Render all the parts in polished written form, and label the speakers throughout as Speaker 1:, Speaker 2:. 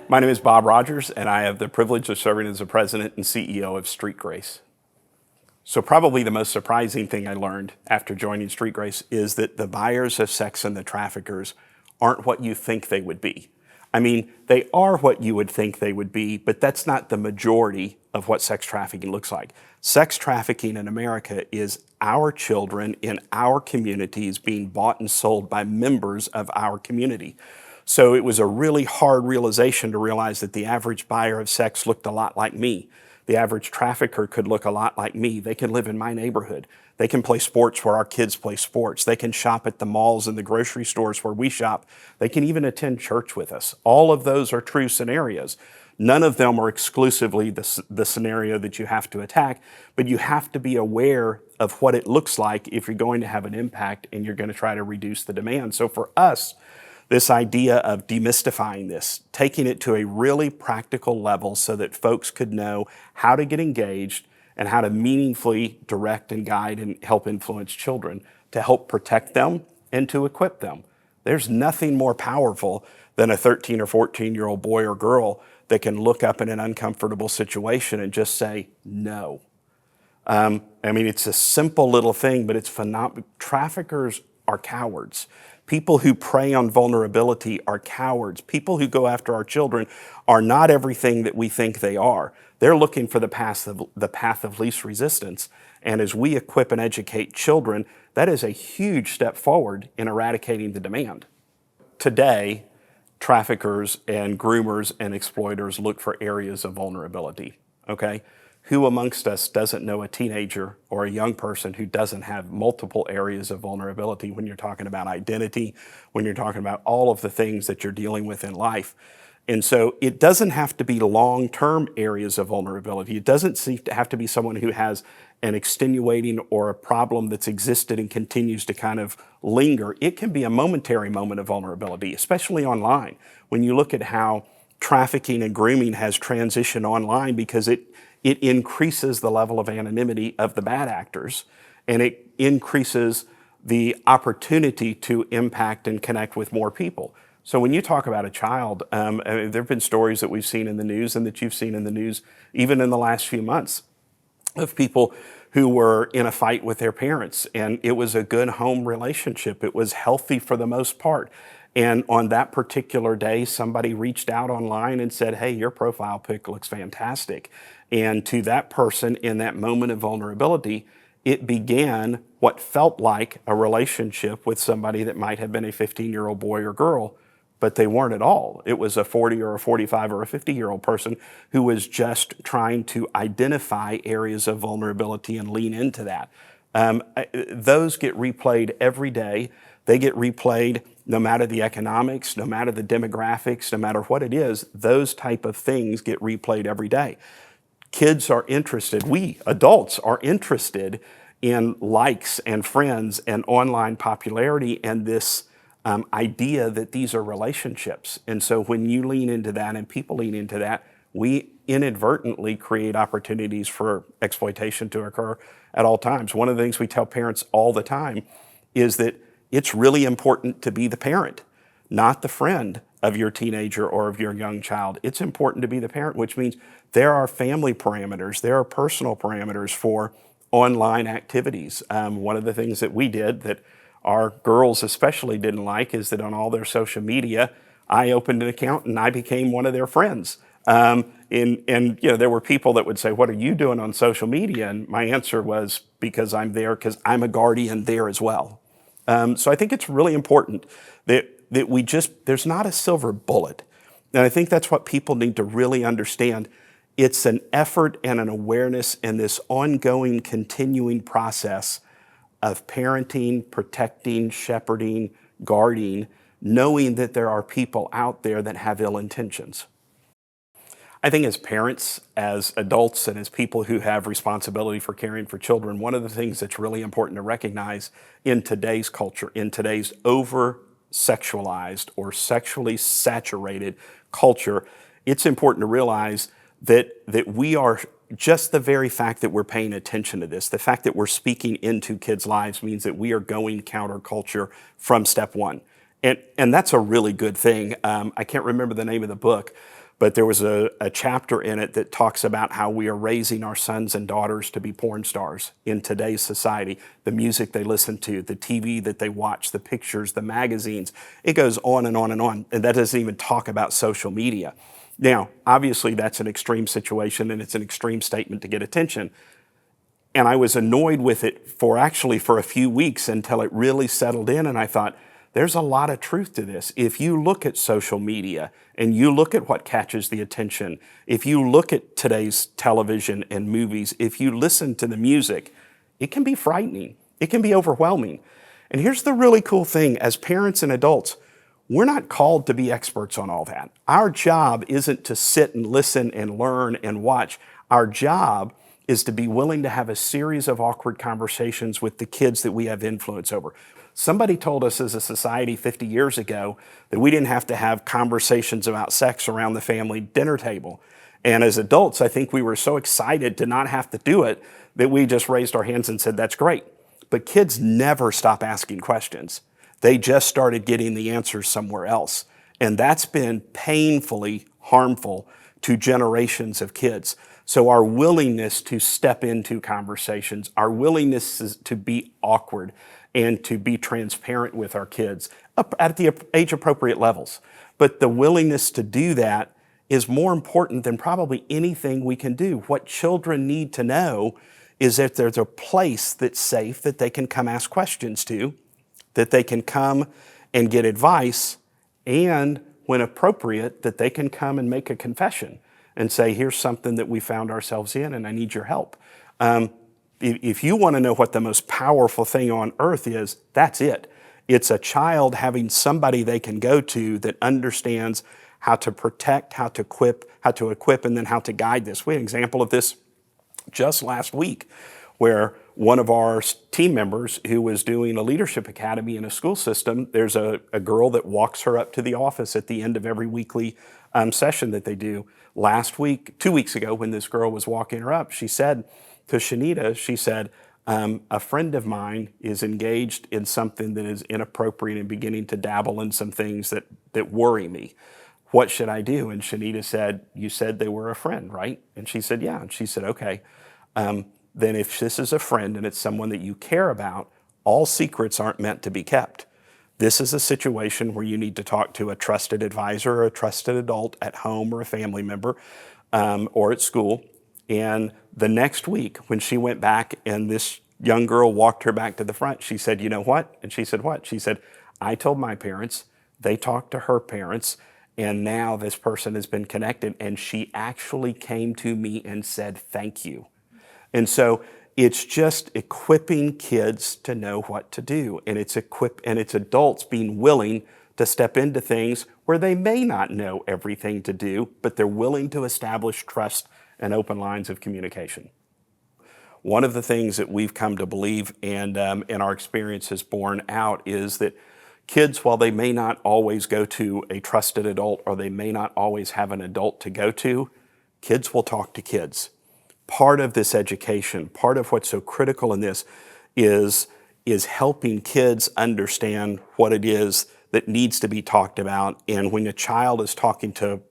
Speaker 1: My name is Bob Rogers, and I have the privilege of serving as the president and CEO of Street Grace. So probably the most surprising thing I learned after joining Street Grace is that the buyers of sex and the traffickers aren't what you think they would be. I mean, they are what you would think they would be, but that's not the majority of what sex trafficking looks like. Sex trafficking in America is our children in our communities being bought and sold by members of our community. So it was a really hard realization to realize that the average buyer of sex looked a lot like me. The average trafficker could look a lot like me. They can live in my neighborhood. They can play sports where our kids play sports. They can shop at the malls and the grocery stores where we shop. They can even attend church with us. All of those are true scenarios. None of them are exclusively the scenario that you have to attack, but you have to be aware of what it looks like if you're going to have an impact and you're going to try to reduce the demand. So for us, this idea of demystifying this, taking it to a really practical level so that folks could know how to get engaged and how to meaningfully direct and guide and help influence children to help protect them and to equip them. There's nothing more powerful than a 13 or 14-year-old boy or girl that can look up in an uncomfortable situation and just say no. I mean, it's a simple little thing, but it's phenomenal. Traffickers are cowards. People who prey on vulnerability are cowards. People who go after our children are not everything that we think they are. They're looking for the path of least resistance. And as we equip and educate children, that is a huge step forward in eradicating the demand. Today, traffickers and groomers and exploiters look for areas of vulnerability, okay? Who amongst us doesn't know a teenager or a young person who doesn't have multiple areas of vulnerability when you're talking about identity, when you're talking about all of the things that you're dealing with in life? And so it doesn't have to be long-term areas of vulnerability. It doesn't have to be someone who has an extenuating or a problem that's existed and continues to kind of linger. It can be a momentary moment of vulnerability, especially online. When you look at how trafficking and grooming has transitioned online because it increases the level of anonymity of the bad actors, and it increases the opportunity to impact and connect with more people. So when you talk about a child, there have been stories that we've seen in the news and that you've seen in the news, even in the last few months, of people who were in a fight with their parents, and it was a good home relationship. It was healthy for the most part. And on that particular day, somebody reached out online and said, hey, your profile pic looks fantastic. And to that person in that moment of vulnerability, it began what felt like a relationship with somebody that might have been a 15-year-old boy or girl, but they weren't at all. It was a 40 or a 45 or a 50-year-old person who was just trying to identify areas of vulnerability and lean into that. Those get replayed every day. They get replayed no matter the economics, no matter the demographics, no matter what it is. Those type of things get replayed every day. Kids are interested, we adults are interested in likes and friends and online popularity and this idea that these are relationships. And so when you lean into that and people lean into that, we inadvertently create opportunities for exploitation to occur at all times. One of the things we tell parents all the time is that it's really important to be the parent, not the friend of your teenager or of your young child. It's important to be the parent, which means there are family parameters, there are personal parameters for online activities. One of the things that we did that our girls especially didn't like is that on all their social media, I opened an account and I became one of their friends. And you know, there were people that would say, what are you doing on social media? And my answer was, because I'm there, because I'm a guardian there as well. So I think it's really important that we there's not a silver bullet. And I think that's what people need to really understand. It's an effort and an awareness in this ongoing, continuing process of parenting, protecting, shepherding, guarding, knowing that there are people out there that have ill intentions. I think as parents, as adults, and as people who have responsibility for caring for children, one of the things that's really important to recognize in today's culture, in today's over-sexualized or sexually saturated culture, it's important to realize that we are, just the very fact that we're paying attention to this, the fact that we're speaking into kids' lives means that we are going counterculture from step one. And that's a really good thing. I can't remember the name of the book, but there was a chapter in it that talks about how we are raising our sons and daughters to be porn stars in today's society. The music they listen to, the TV that they watch, the pictures, the magazines, it goes on and on and on. And that doesn't even talk about social media. Now, obviously that's an extreme situation and it's an extreme statement to get attention. And I was annoyed with it for a few weeks until it really settled in, and I thought, there's a lot of truth to this. If you look at social media and you look at what catches the attention, if you look at today's television and movies, if you listen to the music, it can be frightening. It can be overwhelming. And here's the really cool thing, as parents and adults, we're not called to be experts on all that. Our job isn't to sit and listen and learn and watch. Our job is to be willing to have a series of awkward conversations with the kids that we have influence over. Somebody told us as a society 50 years ago that we didn't have to have conversations about sex around the family dinner table. And as adults, I think we were so excited to not have to do it that we just raised our hands and said, that's great. But kids never stop asking questions. They just started getting the answers somewhere else. And that's been painfully harmful to generations of kids. So our willingness to step into conversations, our willingness to be awkward and to be transparent with our kids at the age-appropriate levels. But the willingness to do that is more important than probably anything we can do. What children need to know is that there's a place that's safe that they can come ask questions to, that they can come and get advice, and when appropriate, that they can come and make a confession and say, here's something that we found ourselves in and I need your help. If you want to know what the most powerful thing on earth is, that's it. It's a child having somebody they can go to that understands how to protect, how to equip, and then how to guide this. We had an example of this just last week where one of our team members who was doing a leadership academy in a school system, there's a girl that walks her up to the office at the end of every weekly session that they do. Last week, 2 weeks ago, when this girl was walking her up, she said to Shanita, she said, a friend of mine is engaged in something that is inappropriate and beginning to dabble in some things that worry me. What should I do? And Shanita said, you said they were a friend, right? And she said, yeah. And she said, okay. Then if this is a friend and it's someone that you care about, all secrets aren't meant to be kept. This is a situation where you need to talk to a trusted advisor or a trusted adult at home or a family member or at school. And the next week when she went back and this young girl walked her back to the front, she said, you know what? And she said, what? She said, I told my parents, they talked to her parents, and now this person has been connected. And she actually came to me and said, thank you. And so it's just equipping kids to know what to do. And it's adults being willing to step into things where they may not know everything to do, but they're willing to establish trust and open lines of communication. One of the things that we've come to believe and our experience has borne out is that kids, while they may not always go to a trusted adult or they may not always have an adult to go to, kids will talk to kids. Part of this education, part of what's so critical in this is helping kids understand what it is that needs to be talked about. And when a child is talking to,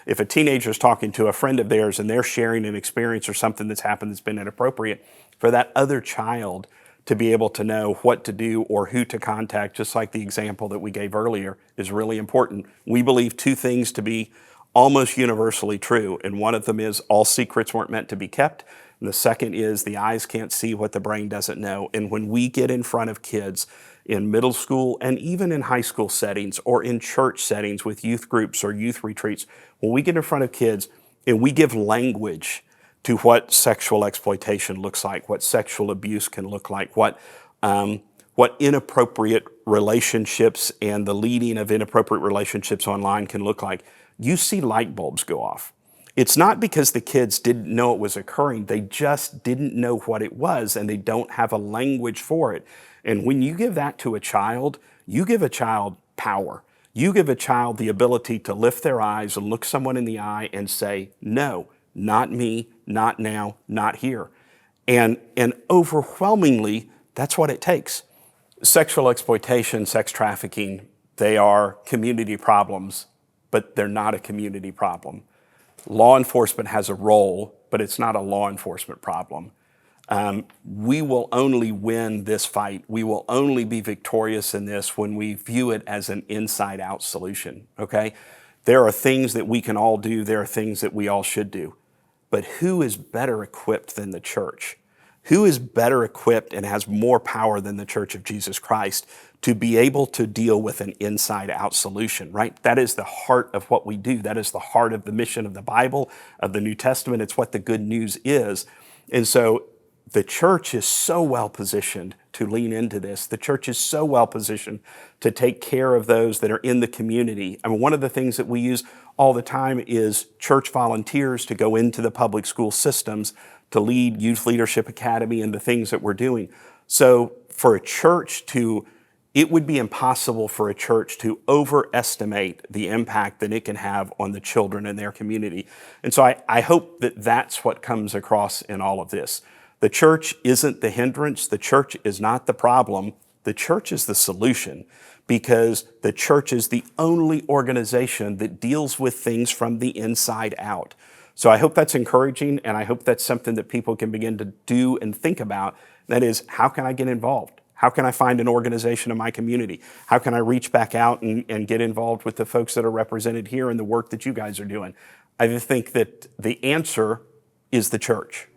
Speaker 1: if a teenager is talking to a friend of theirs and they're sharing an experience or something that's happened that's been inappropriate, for that other child to be able to know what to do or who to contact, just like the example that we gave earlier, is really important. We believe two things to be almost universally true, and one of them is all secrets weren't meant to be kept, and the second is the eyes can't see what the brain doesn't know. And when we get in front of kids in middle school and even in high school settings or in church settings with youth groups or youth retreats, when we get in front of kids and we give language to what sexual exploitation looks like, what sexual abuse can look like, what inappropriate relationships and the leading of inappropriate relationships online can look like, you see light bulbs go off. It's not because the kids didn't know it was occurring, they just didn't know what it was and they don't have a language for it. And when you give that to a child, you give a child power. You give a child the ability to lift their eyes and look someone in the eye and say, no, not me, not now, not here. And overwhelmingly, that's what it takes. Sexual exploitation, sex trafficking, they are community problems but they're not a community problem. Law enforcement has a role, but it's not a law enforcement problem. We will only win this fight. We will only be victorious in this when we view it as an inside-out solution, okay? There are things that we can all do. There are things that we all should do. But who is better equipped than the church? Who is better equipped and has more power than the Church of Jesus Christ to be able to deal with an inside-out solution, right? That is the heart of what we do. That is the heart of the mission of the Bible, of the New Testament. It's what the good news is. And so the church is so well positioned to lean into this. The church is so well positioned to take care of those that are in the community. I mean, one of the things that we use all the time is church volunteers to go into the public school systems to lead Youth Leadership Academy and the things that we're doing. So for a church it would be impossible for a church to overestimate the impact that it can have on the children in their community. And so I hope that that's what comes across in all of this. The church isn't the hindrance. The church is not the problem. The church is the solution, because the church is the only organization that deals with things from the inside out. So I hope that's encouraging, and I hope that's something that people can begin to do and think about. That is, how can I get involved? How can I find an organization in my community? How can I reach back out and get involved with the folks that are represented here in the work that you guys are doing? I just think that the answer is the church.